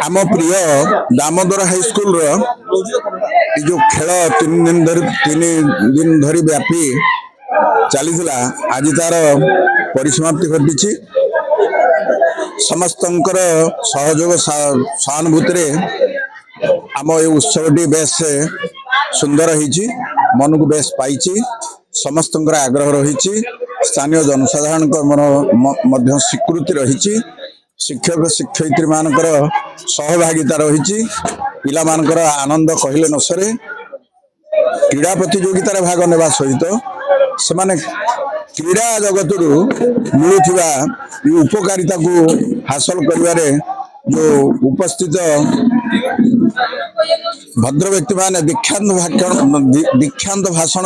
आम प्रिय दामोदर हाईस्कल जो खेल 3 दिन धरी व्यापी चली आज तार परिसमाप्ति घटी समस्त सहयोग सहानुभूति आम ये उत्सवटी बेस सुंदर होती मन को बेस पाई समस्त आग्रह रही स्थानीय जनसाधारण स्वीकृति रही शिक्षक शिक्षयित्री मानकर सहभागिता रही पिला मानकर आनंद कहले न सरे क्रीड़ा प्रतियोगितार भाग नेबा सहित से माने क्रीड़ा जगत मिलुथिबा उपकारिता को हासिल करिवारे जो उपस्थित भद्र व्यक्ति माने दीक्षांत भाषण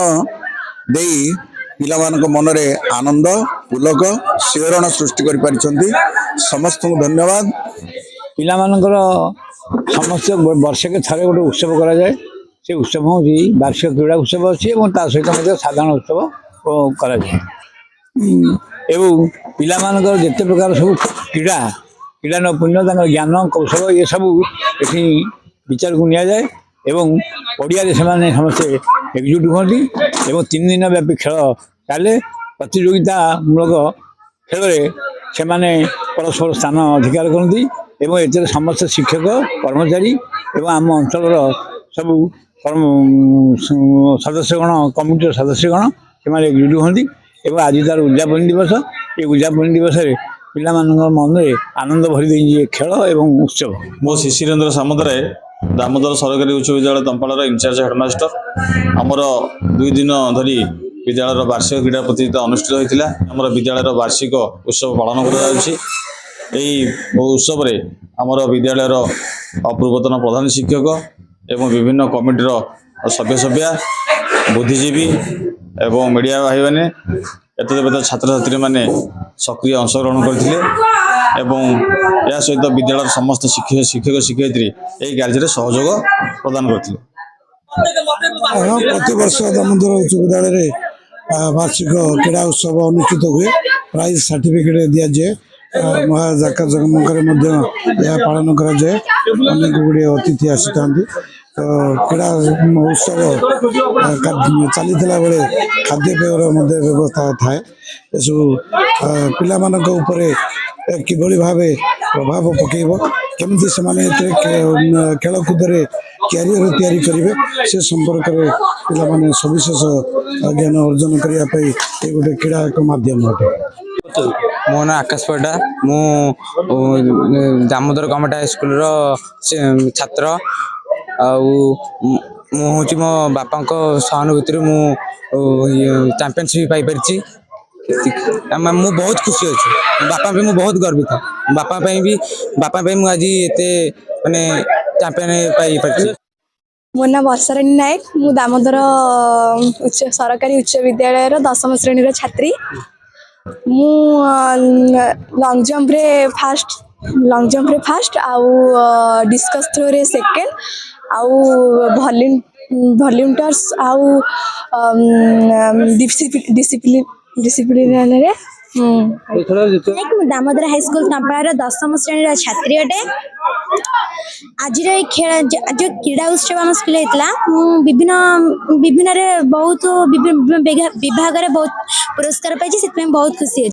देई पिला मानक मनरे आनंद पुलक शिवरण सृष्टि कर पारिछंती समस्त को धन्यवाद। पिला मानकर समस्त वर्ष के थारे गोटे उत्सव करा जाए से उत्सव हूँ वार्षिक क्रीड़ा उत्सव अच्छी सहित साधारण उत्सव करा जाए एवं पिला मानकर जिते प्रकार सब क्रीड़ा क्रीड़ा नैपुण्य ज्ञान कौशल ये सब ये विचार को नि जाए एवं पड़िया समस्ते एकजुट हुई एवं 3 दिन व्यापी खेल चले प्रतियोगिता मूलक खेल से परस्पर स्थान अधिकार करती एवं ए समस्त शिक्षक कर्मचारी एवं आम अंचल सब सदस्यगण कमिटर सदस्यगण से एकजुट होती एवं आज तार उद्यापन दिवस ये उद्यापन दिवस पिला मन में आनंद भरी दे खेल एवं उत्सव। मो शिशिरेन्द्र सामुदाय दामोदर सरकारी उच्च विद्यालय तंपाड़ इनचार्ज हेडमास्टर आमर 2 दिन धरी विद्यालय वार्षिक क्रीड़ा प्रतियोगिता अनुष्ठित होता आमर विद्यालय वार्षिक उत्सव पालन उत्सव आमर विद्यालय पूर्वतन प्रधान शिक्षक एवं विभिन्न कमिटर सभ्य सभ्या बुद्धिजीवी एवं मीडिया भाई मैंने एत छात्र छात्री मैंने सक्रिय अंशग्रहण करते या सहित विद्यालय समस्त शिक्षक शिक्षयित्री यही कार्य सहयोग प्रदान करते। प्रति वर्ष दामोदर उच्च विद्यालय वार्षिक क्रीड़ा उत्सव अनुष्ठित हुए प्राइज सर्टिफिकेट दि जाए महाजाक जगमगर पालन कराए अनेक गुड़े अतिथि आसी था तो क्रीड़ा उत्सव चली बेले खाद्यपेयर व्यवस्था थाए पिला मानक ऊपर किभली भाव प्रभाव पकेब केमती से खेलकूद क्यारियर तैयारी करेंगे से संपर्क में पिला माने सविशेष ज्ञान अर्जन करने ये गोटे क्रीड़ा एक माध्यम अटे। मो ना आकाश पटा मु दामोदर गवर्नमेंट हाईस्कल छात्र हूँ मो बापा सहानुभूति मु चैंपियनशिप पाई मु बहुत खुशी अच्छी बापा पे मु बहुत गर्वित बापा मु आज एते माने चैंपियन पाई पारछि। मो ना वर्षाराणी नायक मु दामोदर सरकारी उच्च विद्यालय 10म श्रेणी छात्री मु लॉन्ग जंप रे फास्ट आउ डिस्कस थ्रो रे सेकेंड आउ वॉल्यूंटर्स आउ डिसिप्लिन रे दामोदर हाईस्कल तंपाड़ 10म श्रेणी छात्री अटे आज खेल जो क्रीड़ा उत्सव आम स्कूल होता विभिन्न बहुत विभाग बहुत पुरस्कार पाई बहुत खुशी।